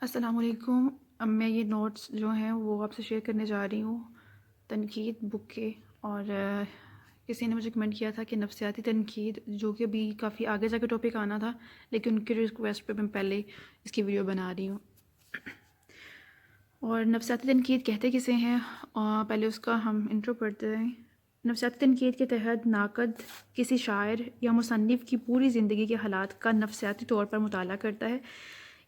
السلام علیکم۔ اب میں یہ نوٹس جو ہیں وہ آپ سے شیئر کرنے جا رہی ہوں تنقید بک کے، اور کسی نے مجھے کمنٹ کیا تھا کہ نفسیاتی تنقید، جو کہ ابھی کافی آگے جا کے ٹاپک آنا تھا، لیکن ان کی ریکویسٹ پہ میں پہلے اس کی ویڈیو بنا رہی ہوں۔ اور نفسیاتی تنقید کہتے کسے ہیں، پہلے اس کا ہم انٹرو پڑھتے ہیں۔ نفسیاتی تنقید کے تحت ناقد کسی شاعر یا مصنف کی پوری زندگی کے حالات کا نفسیاتی طور پر مطالعہ کرتا ہے۔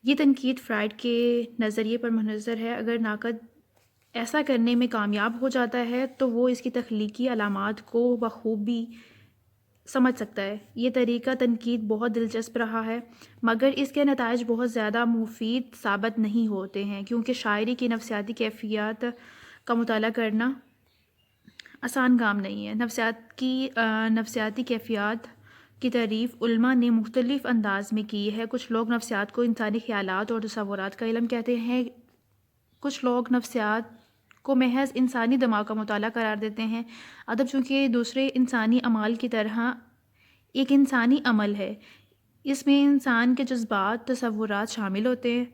یہ تنقید فرائیڈ کے نظریے پر منحصر ہے۔ اگر ناقد ایسا کرنے میں کامیاب ہو جاتا ہے تو وہ اس کی تخلیقی علامات کو بخوبی سمجھ سکتا ہے۔ یہ طریقہ تنقید بہت دلچسپ رہا ہے، مگر اس کے نتائج بہت زیادہ مفید ثابت نہیں ہوتے ہیں، کیونکہ شاعری کی نفسیاتی کیفیات کا مطالعہ کرنا آسان کام نہیں ہے۔ نفسیاتی کیفیات کی تعریف علماء نے مختلف انداز میں کی ہے۔ کچھ لوگ نفسیات کو انسانی خیالات اور تصورات کا علم کہتے ہیں، کچھ لوگ نفسیات کو محض انسانی دماغ کا مطالعہ قرار دیتے ہیں۔ ادب چونکہ دوسرے انسانی اعمال کی طرح ایک انسانی عمل ہے، اس میں انسان کے جذبات، تصورات شامل ہوتے ہیں،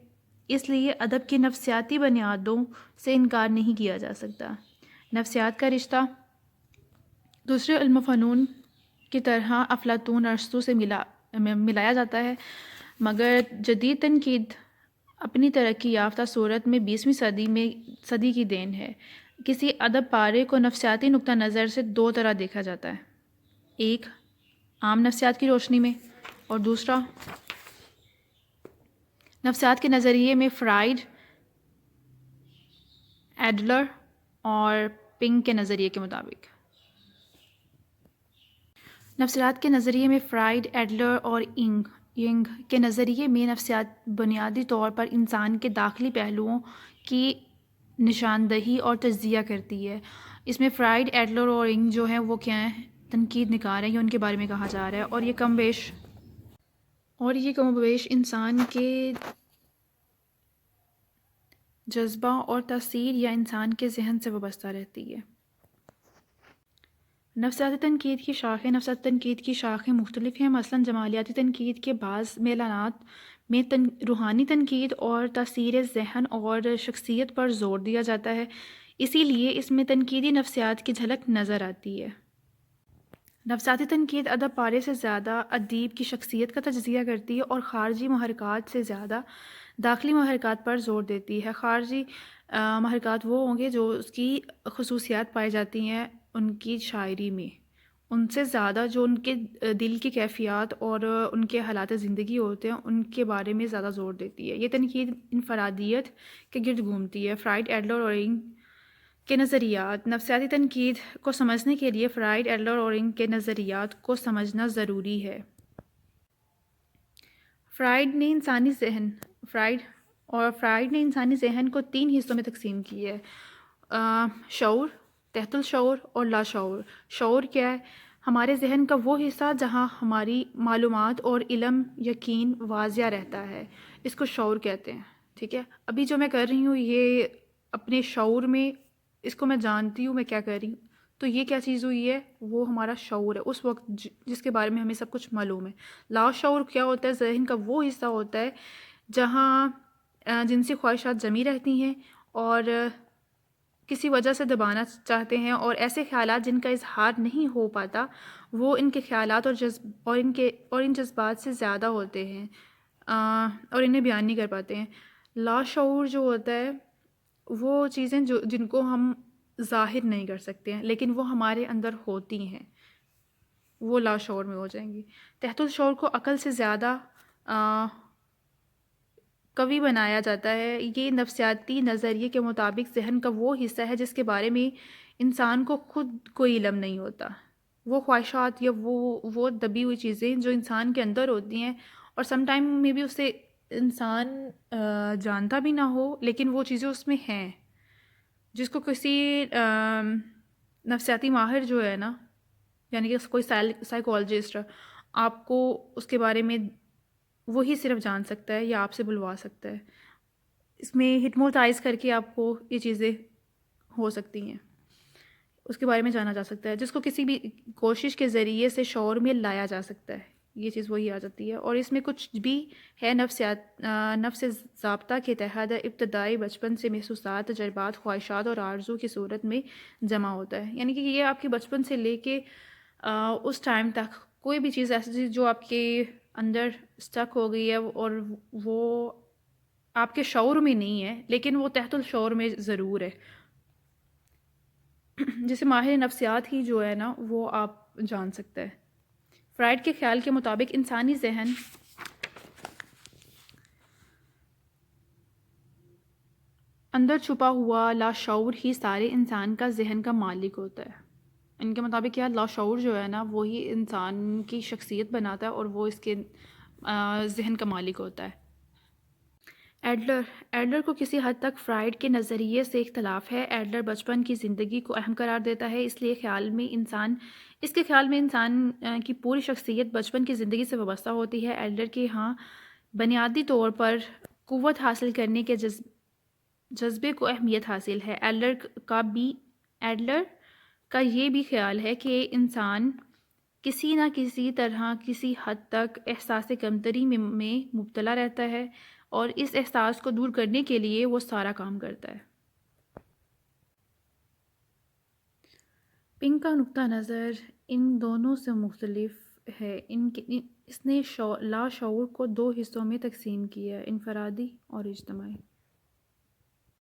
اس لیے ادب کی نفسیاتی بنیادوں سے انکار نہیں کیا جا سکتا۔ نفسیات کا رشتہ دوسرے علم و فنون کی طرح افلاطون، ارسطو سے ملایا جاتا ہے، مگر جدید تنقید اپنی ترقی یافتہ صورت میں 20ویں صدی کی دین ہے۔ کسی ادب پارے کو نفسیاتی نقطہ نظر سے دو طرح دیکھا جاتا ہے، ایک عام نفسیات کی روشنی میں، اور دوسرا نفسیات کے نظریے میں فرائیڈ، ایڈلر اور پنگ کے نظریے کے مطابق۔ نفسیات کے نظریے میں فرائیڈ، ایڈلر اور ینگ کے نظریے میں نفسیات بنیادی طور پر انسان کے داخلی پہلوؤں کی نشاندہی اور تجزیہ کرتی ہے۔ اس میں فرائیڈ، ایڈلر اور ینگ جو ہیں وہ کیا ہیں، تنقید نگار ہیں، یہ ان کے بارے میں کہا جا رہا ہے، اور یہ کم و بیش انسان کے جذبہ اور تاثیر یا انسان کے ذہن سے وابستہ رہتی ہے۔ نفسیاتی تنقید کی شاخیں مختلف ہیں۔ مثلاً جمالیاتی تنقید کے بعض میلانات میں روحانی تنقید اور تاثیر ذہن اور شخصیت پر زور دیا جاتا ہے، اسی لیے اس میں تنقیدی نفسیات کی جھلک نظر آتی ہے۔ نفسیاتی تنقید ادب پارے سے زیادہ ادیب کی شخصیت کا تجزیہ کرتی ہے اور خارجی محرکات سے زیادہ داخلی محرکات پر زور دیتی ہے۔ خارجی محرکات وہ ہوں گے جو اس کی خصوصیات پائی جاتی ہیں ان کی شاعری میں، ان سے زیادہ جو ان کے دل کی کیفیات اور ان کے حالات زندگی ہوتے ہیں ان کے بارے میں زیادہ زور دیتی ہے۔ یہ تنقید انفرادیت کے گرد گھومتی ہے۔ فرائیڈ، ایڈلر اور ینگ کے نظریات۔ نفسیاتی تنقید کو سمجھنے کے لیے فرائیڈ، ایڈلر اور ینگ کے نظریات کو سمجھنا ضروری ہے۔ فرائیڈ نے انسانی ذہن کو 3 حصوں میں تقسیم کیا ہے، شعور، تحت الشعور اور لاشعور۔ شعور کیا ہے؟ ہمارے ذہن کا وہ حصہ جہاں ہماری معلومات اور علم، یقین واضح رہتا ہے، اس کو شعور کہتے ہیں۔ ٹھیک ہے، ابھی جو میں کر رہی ہوں یہ اپنے شعور میں، اس کو میں جانتی ہوں میں کیا کر رہی ہوں، تو یہ کیا چیز ہوئی ہے، وہ ہمارا شعور ہے، اس وقت جس کے بارے میں ہمیں سب کچھ معلوم ہے۔ لاشعور کیا ہوتا ہے؟ ذہن کا وہ حصہ ہوتا ہے جہاں جنسی خواہشات جمی رہتی ہیں اور کسی وجہ سے دبانا چاہتے ہیں، اور ایسے خیالات جن کا اظہار نہیں ہو پاتا وہ ان کے خیالات اور ان جذبات سے زیادہ ہوتے ہیں اور انہیں بیان نہیں کر پاتے ہیں۔ لاشعور جو ہوتا ہے وہ چیزیں جن کو ہم ظاہر نہیں کر سکتے ہیں لیکن وہ ہمارے اندر ہوتی ہیں، وہ لاشعور میں ہو جائیں گی۔ تحت الشعور کو عقل سے زیادہ قوی بنایا جاتا ہے۔ یہ نفسیاتی نظریے کے مطابق ذہن کا وہ حصہ ہے جس کے بارے میں انسان کو خود کوئی علم نہیں ہوتا۔ وہ خواہشات یا وہ دبی ہوئی چیزیں جو انسان کے اندر ہوتی ہیں، اور سم ٹائم میں بھی اسے انسان جانتا بھی نہ ہو لیکن وہ چیزیں اس میں ہیں، جس کو کسی نفسیاتی ماہر جو ہے نا، یعنی کہ کوئی سائیکالوجسٹ آپ کو اس کے بارے میں وہی صرف جان سکتا ہے یا آپ سے بلوا سکتا ہے۔ اس میں ہپنوٹائز کر کے آپ کو یہ چیزیں ہو سکتی ہیں، اس کے بارے میں جانا جا سکتا ہے، جس کو کسی بھی کوشش کے ذریعے سے شعور میں لایا جا سکتا ہے۔ یہ چیز وہی آ جاتی ہے. اور اس میں کچھ بھی ہے نفس ضابطہ کے تحت ابتدائی بچپن سے محسوسات، تجربات، خواہشات اور آرزو کی صورت میں جمع ہوتا ہے. یعنی کہ یہ آپ کے بچپن سے لے کے اس ٹائم تک کوئی بھی چیز ایسی چیز جو آپ کے اندر اسٹک ہو گئی ہے اور وہ آپ کے شعور میں نہیں ہے لیکن وہ تحت الشعور میں ضرور ہے، جسے ماہر نفسیات ہی جو ہے نا وہ آپ جان سکتے ہیں. فرائڈ کے خیال کے مطابق انسانی ذہن اندر چھپا ہوا لاشعور ہی سارے انسان کا ذہن کا مالک ہوتا ہے. ان کے مطابق کیا لاشعور جو ہے نا وہی انسان کی شخصیت بناتا ہے اور وہ اس کے ذہن کا مالک ہوتا ہے. ایڈلر کو کسی حد تک فرائڈ کے نظریے سے اختلاف ہے. ایڈلر بچپن کی زندگی کو اہم قرار دیتا ہے، اس کے خیال میں انسان کی پوری شخصیت بچپن کی زندگی سے وابستہ ہوتی ہے. ایڈلر کے ہاں بنیادی طور پر قوت حاصل کرنے کے جذبے کو اہمیت حاصل ہے. ایڈلر کا یہ بھی خیال ہے کہ انسان کسی نہ کسی طرح کسی حد تک احساس کمتری میں مبتلا رہتا ہے اور اس احساس کو دور کرنے کے لیے وہ سارا کام کرتا ہے. پنک کا نقطہ نظر ان دونوں سے مختلف ہے. اس نے لاشعور کو دو حصوں میں تقسیم کیا، انفرادی اور اجتماعی.